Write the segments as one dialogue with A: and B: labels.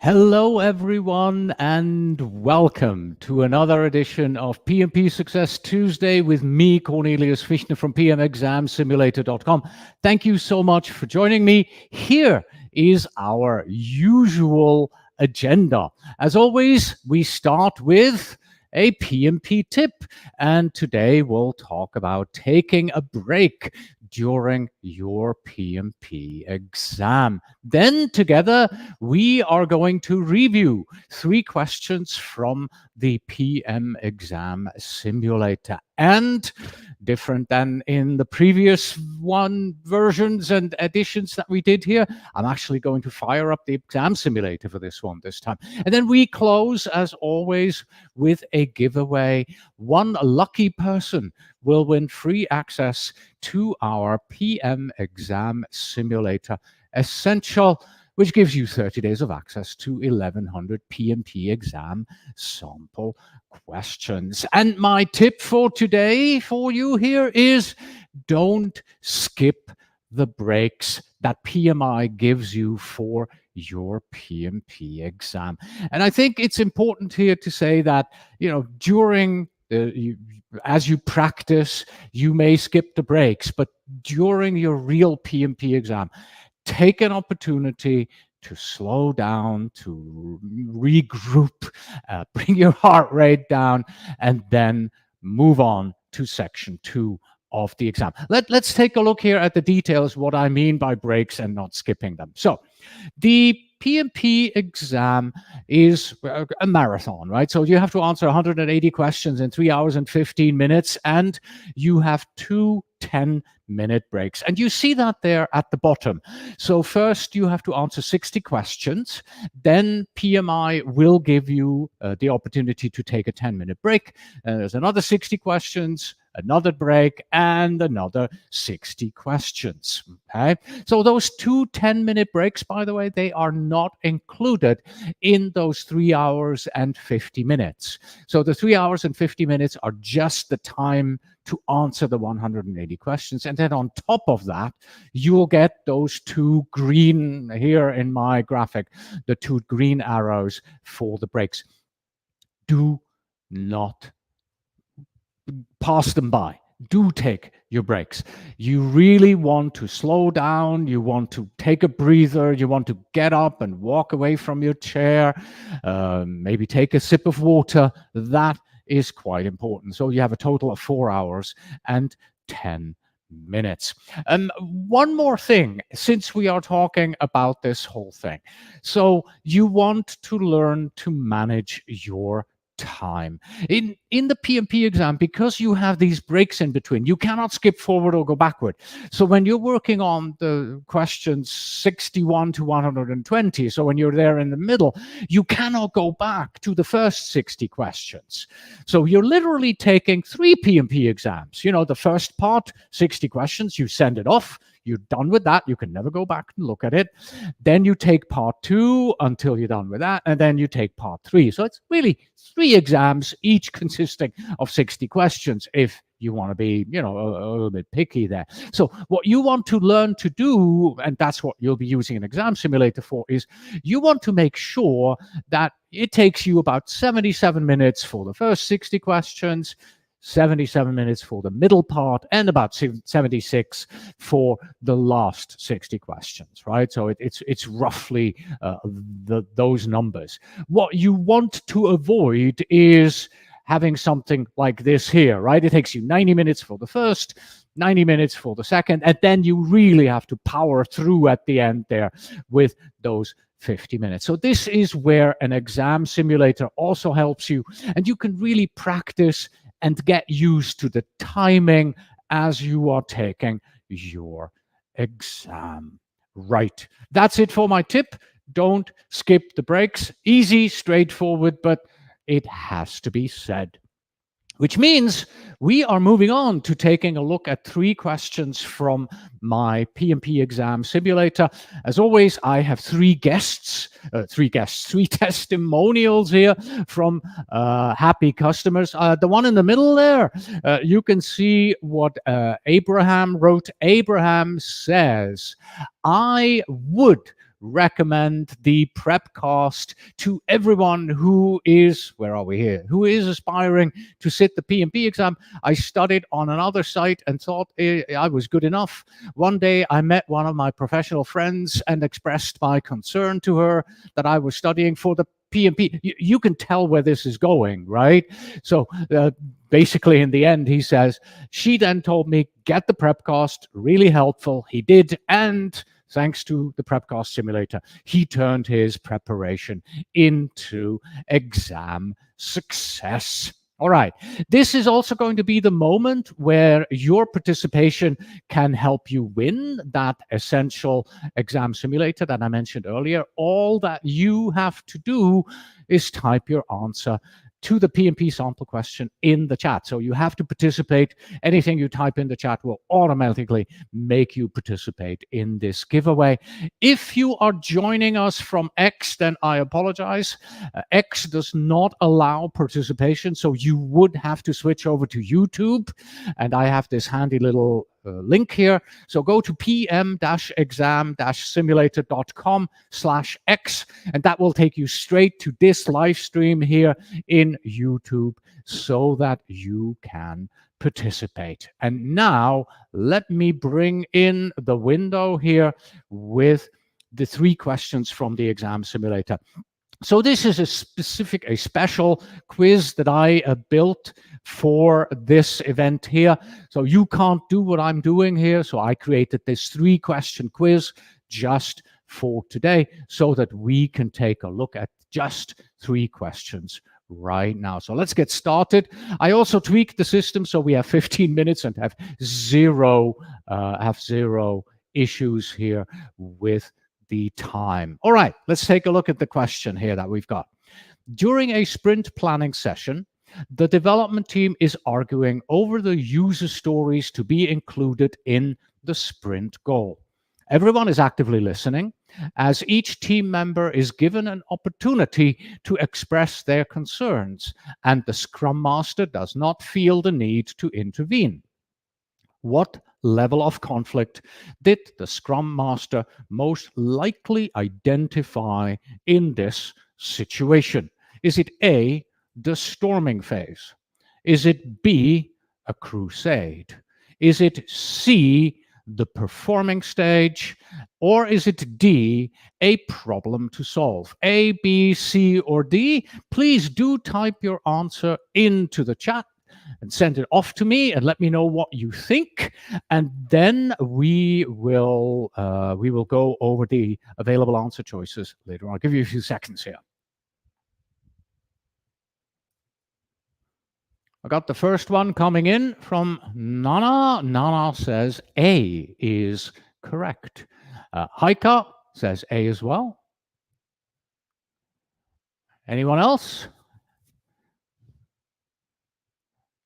A: Hello, everyone, and welcome to another edition of PMP Success Tuesday with me, Cornelius Fichtner from PMExamSimulator.com. Thank you so much for joining me. Here is our usual agenda. As always, we start with a PMP tip, and today we'll talk about taking a break during your PMP exam. Then together, we are going to review 3 questions from the PM Exam Simulator. And different than in the previous versions and editions that we did here, I'm actually going to fire up the exam simulator for this one this time. And then we close, as always, with a giveaway. One lucky person will win free access to our PM Exam Simulator Essential, which gives you 30 days of access to 1,100 PMP exam sample questions. And my tip for today for you here is don't skip the breaks that PMI gives you for your PMP exam. And I think it's important here to say that, during as you practice, you may skip the breaks, but during your real PMP exam, take an opportunity to slow down, to regroup, bring your heart rate down, and then move on to section 2 of the exam. Let's take a look here at the details, what I mean by breaks and not skipping them. So the PMP exam is a marathon, right? So you have to answer 180 questions in 3 hours and 15 minutes, and you have 2 10-minute breaks. And you see that there at the bottom. So first you have to answer 60 questions. Then PMI will give you the opportunity to take a 10-minute break. There's another 60 questions, another break, and another 60 questions. Okay. So those 2 10-minute breaks, by the way, they are not included in those 3 hours and 50 minutes. So the 3 hours and 50 minutes are just the time to answer the 180 questions. And then on top of that, you'll get those 2 green, here in my graphic, the 2 green arrows for the breaks. Do not pass them by. Do take your breaks. You really want to slow down. You want to take a breather. You want to get up and walk away from your chair. Maybe take a sip of water. That is quite important. So you have a total of 4 hours and 10 minutes. One more thing, since we are talking about this whole thing. So you want to learn to manage your time. In the PMP exam, because you have these breaks in between, you cannot skip forward or go backward. So when you're working on the questions 61 to 120, so when you're there in the middle, you cannot go back to the first 60 questions. So you're literally taking 3 PMP exams. The first part, 60 questions, you send it off. You're done with that. You can never go back and look at it. Then you take part 2 until you're done with that. And then you take part 3. So it's really 3 exams, each consisting of 60 questions, if you want to be, a little bit picky there. So what you want to learn to do, and that's what you'll be using an exam simulator for, is you want to make sure that it takes you about 77 minutes for the first 60 questions, 77 minutes for the middle part, and about 76 for the last 60 questions, right? So it's roughly those numbers. What you want to avoid is having something like this here, right? It takes you 90 minutes for the first, 90 minutes for the second, and then you really have to power through at the end there with those 50 minutes. So this is where an exam simulator also helps you, and you can really practice and get used to the timing as you are taking your exam. Right. That's it for my tip. Don't skip the breaks. Easy, straightforward, but it has to be said. Which means we are moving on to taking a look at 3 questions from my PMP exam simulator. As always, I have 3 testimonials here from happy customers. The one in the middle there, you can see what Abraham wrote. Abraham says, I would recommend the PrepCast to everyone who is, where are we here, who is aspiring to sit the PMP exam. I studied on another site and thought I was good enough. One day I met one of my professional friends and expressed my concern to her that I was studying for the PMP. You can tell where this is going, right? So basically, in the end, he says, she then told me, get the PrepCast, really helpful. He did, and thanks to the PrepCast simulator, he turned his preparation into exam success. All right, this is also going to be the moment where your participation can help you win that essential exam simulator that I mentioned earlier. All that you have to do is type your answer to the PMP sample question in the chat. So you have to participate. Anything you type in the chat will automatically make you participate in this giveaway. If you are joining us from X, then I apologize. X does not allow participation, so you would have to switch over to YouTube. And I have this handy little link here. So go to pm-exam-simulator.com/X, and that will take you straight to this live stream here in YouTube so that you can participate. And now let me bring in the window here with the 3 questions from the exam simulator. So this is a special quiz that I built for this event here. So you can't do what I'm doing here. So I created this 3-question quiz just for today so that we can take a look at just 3 questions right now. So let's get started. I also tweaked the system so we have 15 minutes and have zero issues here with the time. All right, let's take a look at the question here that we've got. During a sprint planning session, the development team is arguing over the user stories to be included in the sprint goal. Everyone is actively listening as each team member is given an opportunity to express their concerns, and the Scrum Master does not feel the need to intervene. What level of conflict did the Scrum Master most likely identify in this situation? Is it A, the storming phase? Is it B, a crusade? Is it C, the performing stage? Or is it D, a problem to solve? A, B, C, or D? Please do type your answer into the chat and send it off to me and let me know what you think. And then we will go over the available answer choices later on. I'll give you a few seconds here. I got the first one coming in from Nana. Nana says A is correct. Heika says A as well. Anyone else?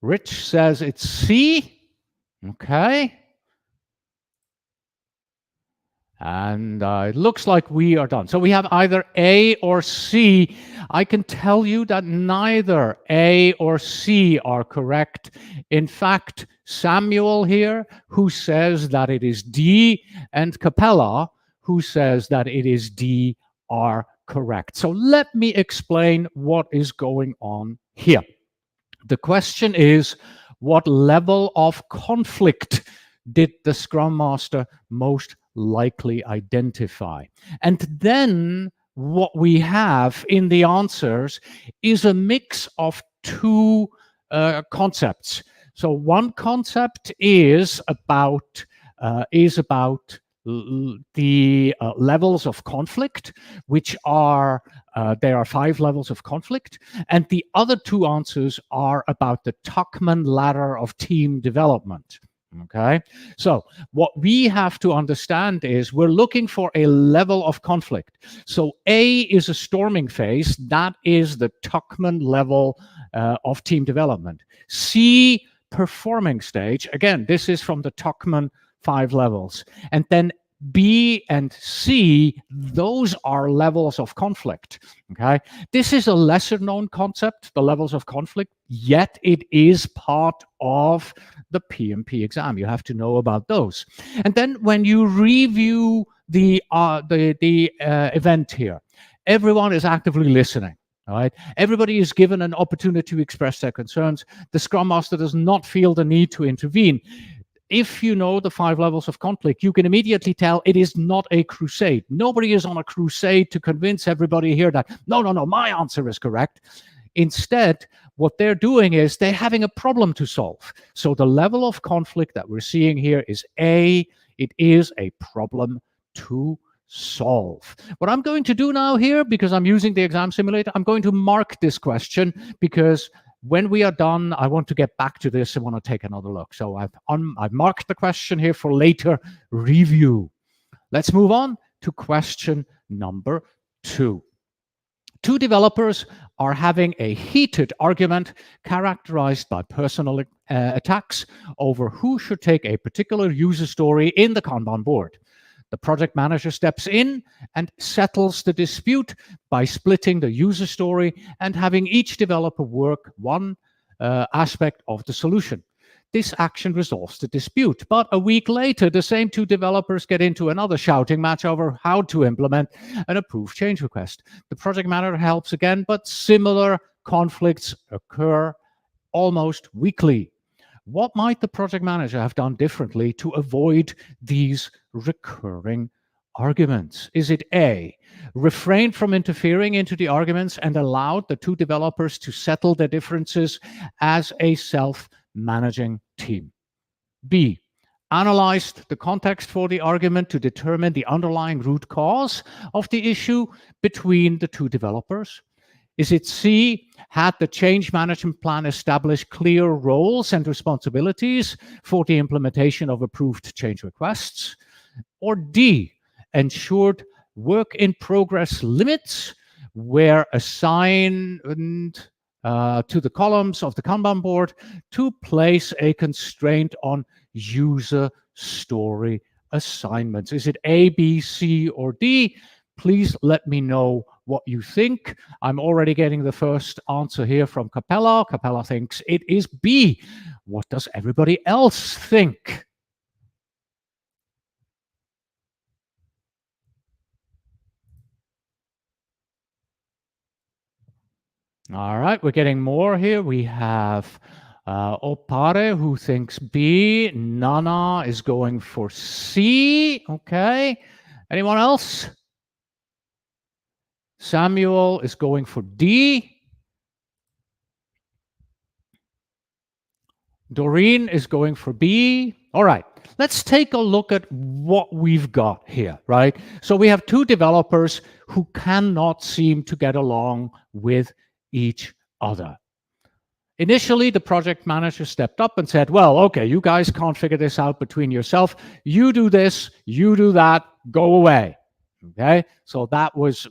A: Rich says it's C. Okay. And it looks like we are done. So we have either A or C. I can tell you that neither A or C are correct. In fact, Samuel here, who says that it is D, and Capella, who says that it is D, are correct. So let me explain what is going on here. The question is, what level of conflict did the Scrum Master most likely identify? And then what we have in the answers is a mix of 2 concepts. So one concept is about the levels of conflict, which are there are 5 levels of conflict, and the other 2 answers are about the Tuckman ladder of team development. Okay, so what we have to understand is we're looking for a level of conflict. So A is a storming phase. That is the Tuckman level of team development. C, performing stage. Again, this is from the Tuckman 5 levels. And then B and C, those are levels of conflict. Okay, this is a lesser known concept, the levels of conflict, yet it is part of the PMP exam. You have to know about those. And then when you review the event here, everyone is actively listening. All right. Everybody is given an opportunity to express their concerns. The Scrum Master does not feel the need to intervene. If you know the 5 levels of conflict, you can immediately tell it is not a crusade. Nobody is on a crusade to convince everybody here that, no, my answer is correct. Instead, what they're doing is they're having a problem to solve. So the level of conflict that we're seeing here is A, it is a problem to solve. What I'm going to do now here, because I'm using the exam simulator, I'm going to mark this question, because when we are done, I want to get back to this and want to take another look. So I've marked the question here for later review. Let's move on to question number 2. 2 developers are having a heated argument characterized by personal attacks over who should take a particular user story in the Kanban board. The project manager steps in and settles the dispute by splitting the user story and having each developer work one aspect of the solution. This action resolves the dispute, but a week later, the same 2 developers get into another shouting match over how to implement an approved change request. The project manager helps again, but similar conflicts occur almost weekly. What might the project manager have done differently to avoid these recurring arguments? Is it A, refrained from interfering into the arguments and allowed the 2 developers to settle their differences as a self-managing team? B, analyzed the context for the argument to determine the underlying root cause of the issue between the 2 developers? Is it C, had the change management plan established clear roles and responsibilities for the implementation of approved change requests? Or D, ensured work in progress limits were assigned to the columns of the Kanban board to place a constraint on user story assignments? Is it A, B, C, or D? Please let me know what you think. I'm already getting the first answer here from Capella. Capella thinks it is B. What does everybody else think? All right, we're getting more here. We have Opare, who thinks B. Nana is going for C. Okay. Anyone else? Samuel is going for D. Doreen is going for B. All right, let's take a look at what we've got here, right? So we have 2 developers who cannot seem to get along with each other. Initially, the project manager stepped up and said, well, okay, you guys can't figure this out between yourself. You do this, you do that, go away. Okay, so that was,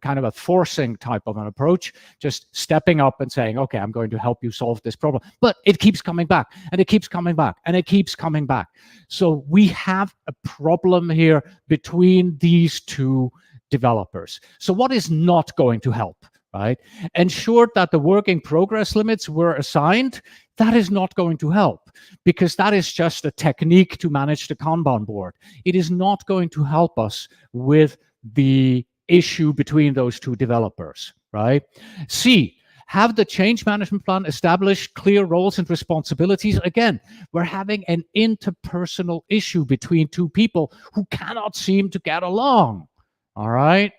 A: kind of a forcing type of an approach, just stepping up and saying, okay, I'm going to help you solve this problem. But it keeps coming back, and it keeps coming back, and it keeps coming back. So we have a problem here between these 2 developers. So what is not going to help? Right? Ensured that the working progress limits were assigned. That is not going to help, because that is just a technique to manage the Kanban board. It is not going to help us with the issue between those 2 developers, right? C, have the change management plan establish clear roles and responsibilities. Again, we're having an interpersonal issue between 2 people who cannot seem to get along, all right?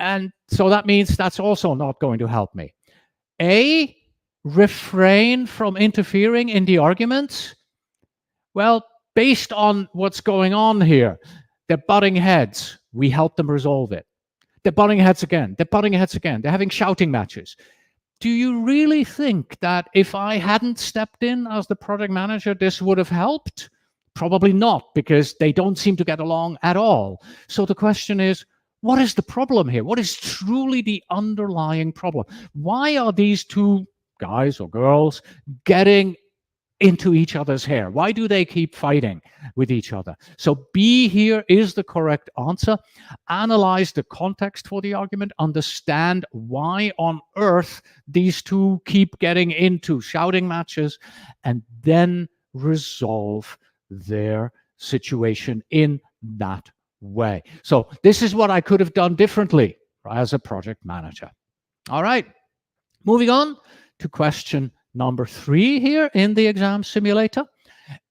A: And so that means that's also not going to help me. A, refrain from interfering in the arguments. Well, based on what's going on here, they're butting heads. We help them resolve it. They're butting heads again. They're butting heads again. They're having shouting matches. Do you really think that if I hadn't stepped in as the project manager, this would have helped? Probably not, because they don't seem to get along at all. So the question is, what is the problem here? What is truly the underlying problem? Why are these 2 guys or girls getting into each other's hair? Why do they keep fighting with each other? So B here is the correct answer. Analyze the context for the argument, understand why on earth these two keep getting into shouting matches, and then resolve their situation in that way. So this is what I could have done differently as a project manager. All right, moving on to question number 3 here in the exam simulator.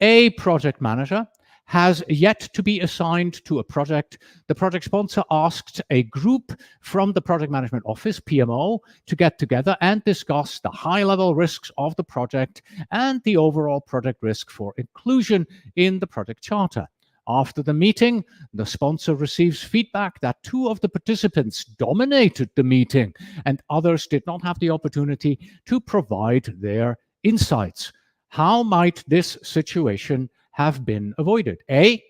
A: A project manager has yet to be assigned to a project. The project sponsor asked a group from the project management office, PMO, to get together and discuss the high-level risks of the project and the overall project risk for inclusion in the project charter. After the meeting, the sponsor receives feedback that 2 of the participants dominated the meeting and others did not have the opportunity to provide their insights. How might this situation have been avoided? A,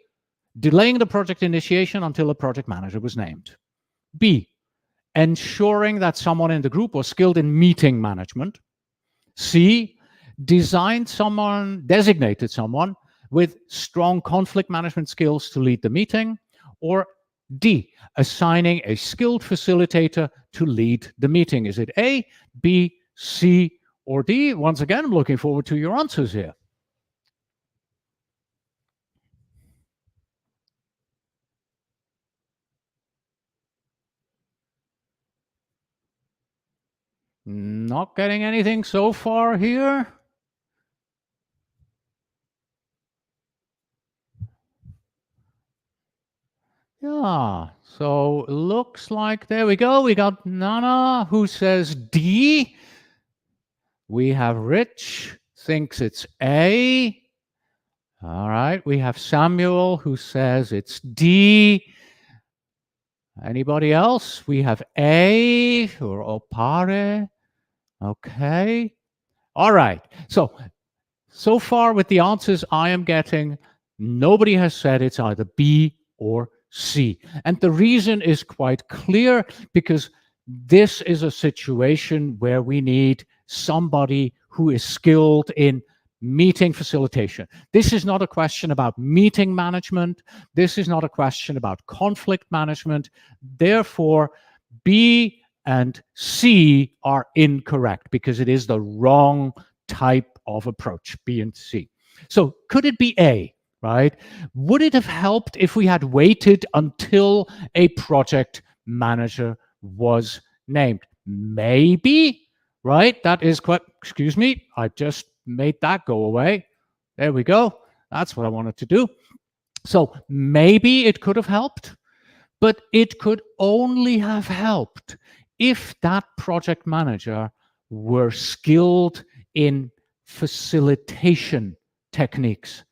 A: delaying the project initiation until a project manager was named. B, ensuring that someone in the group was skilled in meeting management. C, designated someone with strong conflict management skills to lead the meeting. Or D, assigning a skilled facilitator to lead the meeting. Is it A, B, C, or D? Once again, I'm looking forward to your answers here. Not getting anything so far here. Yeah, so looks like, there we go. We got Nana who says D. We have Rich thinks it's A. All right, we have Samuel who says it's D. Anybody else? We have A or Opare. Okay. All right. So far with the answers I am getting, nobody has said it's either B or C. And the reason is quite clear, because this is a situation where we need somebody who is skilled in meeting facilitation. This is not a question about meeting management. This is not a question about conflict management. Therefore, B and C are incorrect because it is the wrong type of approach, B and C. So could it be A, right? Would it have helped if we had waited until a project manager was named? Maybe, right? That is quite, excuse me, I just made that go away. There we go. That's what I wanted to do. So maybe it could have helped, but it could only have helped if that project manager were skilled in facilitation techniques.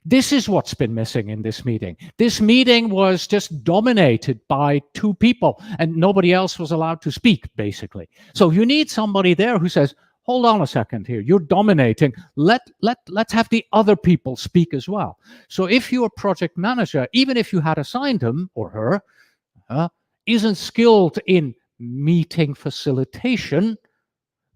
A: This is what's been missing in this meeting. This meeting was just dominated by 2 people and nobody else was allowed to speak, basically. So you need somebody there who says, hold on a second here, you're dominating. Let's have the other people speak as well. So if your project manager, even if you had assigned him or her, isn't skilled in meeting facilitation,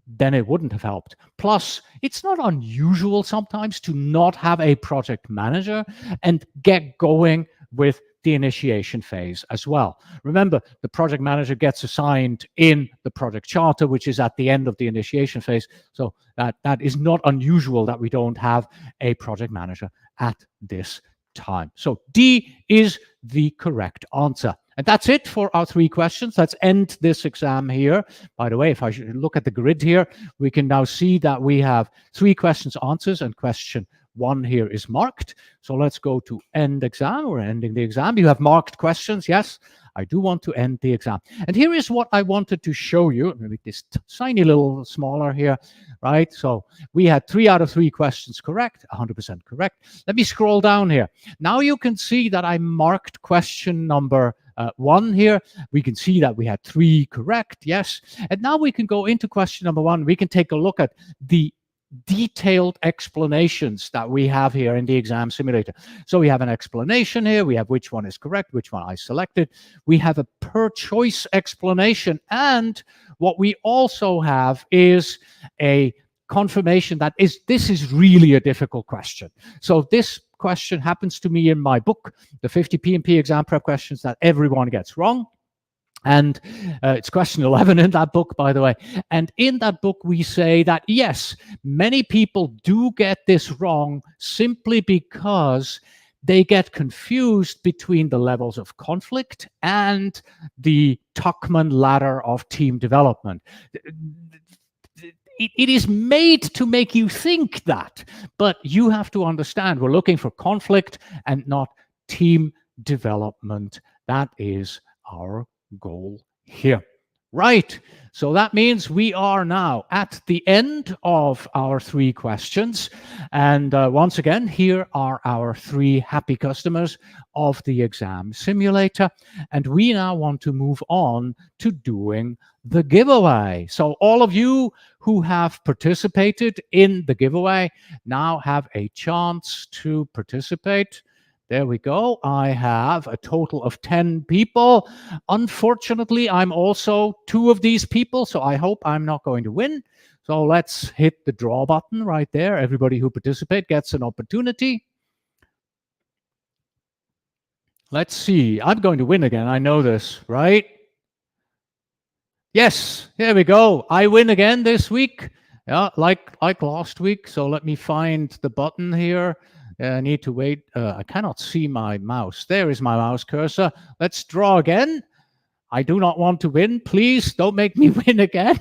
A: then it wouldn't have helped. Plus, it's not unusual sometimes to not have a project manager and get going with the initiation phase as well. Remember, the project manager gets assigned in the project charter, which is at the end of the initiation phase. So that is not unusual that we don't have a project manager at this time. So D is the correct answer. And that's it for our 3 questions. Let's end this exam here. By the way, if I should look at the grid here, we can now see that we have 3 questions answers and question 1 here is marked. So let's go to end exam. We're ending the exam. You have marked questions. Yes, I do want to end the exam. And here is what I wanted to show you. Let me make this tiny little smaller here, right? So we had 3 out of 3 questions correct, 100% correct. Let me scroll down here. Now you can see that I marked question number 1 here. We can see that we had 3 correct, yes. And now we can go into question number 1. We can take a look at the detailed explanations that we have here in the exam simulator. So we have an explanation here. We have which one is correct, which one I selected. We have a per choice explanation. And what we also have is a confirmation that this is really a difficult question. So this question happens to me in my book, the 50 PMP exam prep questions that everyone gets wrong. And it's question 11 in that book, by the way. And in that book, we say that, yes, many people do get this wrong simply because they get confused between the levels of conflict and the Tuckman ladder of team development. It is made to make you think that, but you have to understand we're looking for conflict and not team development. That is our goal here. Right. So that means we are now at the end of our 3 questions. And once again, here are our 3 happy customers of the exam simulator. And we now want to move on to doing the giveaway. So all of you who have participated in the giveaway now have a chance to participate. There we go. I have a total of 10 people. Unfortunately, I'm also 2 of these people, so I hope I'm not going to win. So let's hit the draw button right there. Everybody who participates gets an opportunity. Let's see. I'm going to win again. I know this, right? Yes, there we go. I win again this week. Yeah, like last week. So let me find the button here. I need to wait. I cannot see my mouse. There is my mouse cursor. Let's draw again. I do not want to win. Please don't make me win again.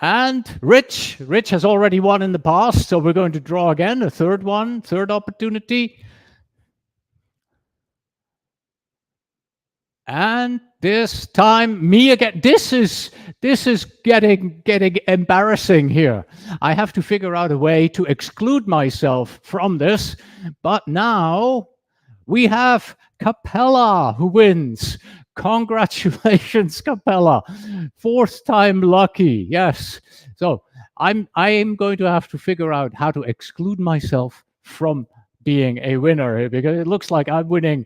A: And Rich has already won in the past, so we're going to draw again, a third opportunity. And this time, me again. This is getting embarrassing here. I have to figure out a way to exclude myself from this. But now we have Capella who wins. Congratulations, Capella. 4th time lucky. Yes. So I am going to have to figure out how to exclude myself from being a winner here, because it looks like I'm winning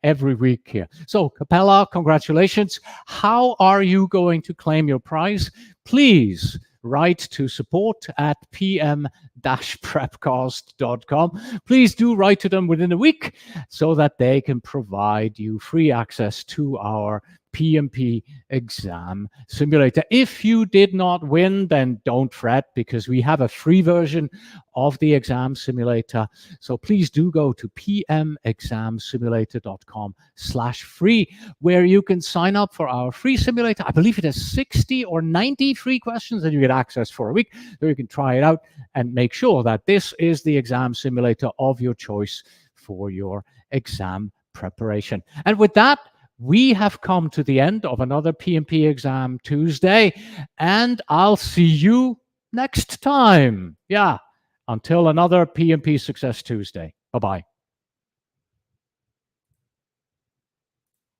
A: every week here. So Capella, congratulations. How are you going to claim your prize? Please write to support@pm-prepcast.com. Please do write to them within a week so that they can provide you free access to our PMP exam simulator. If you did not win, then don't fret, because we have a free version of the exam simulator. So please do go to pmexamsimulator.com/free, where you can sign up for our free simulator. I believe it has 60 or 90 free questions that you get access for a week, so you can try it out and make sure that this is the exam simulator of your choice for your exam preparation. And with that, we have come to the end of another PMP Exam Tuesday, and I'll see you next time. Yeah, until another PMP Success Tuesday. Bye-bye.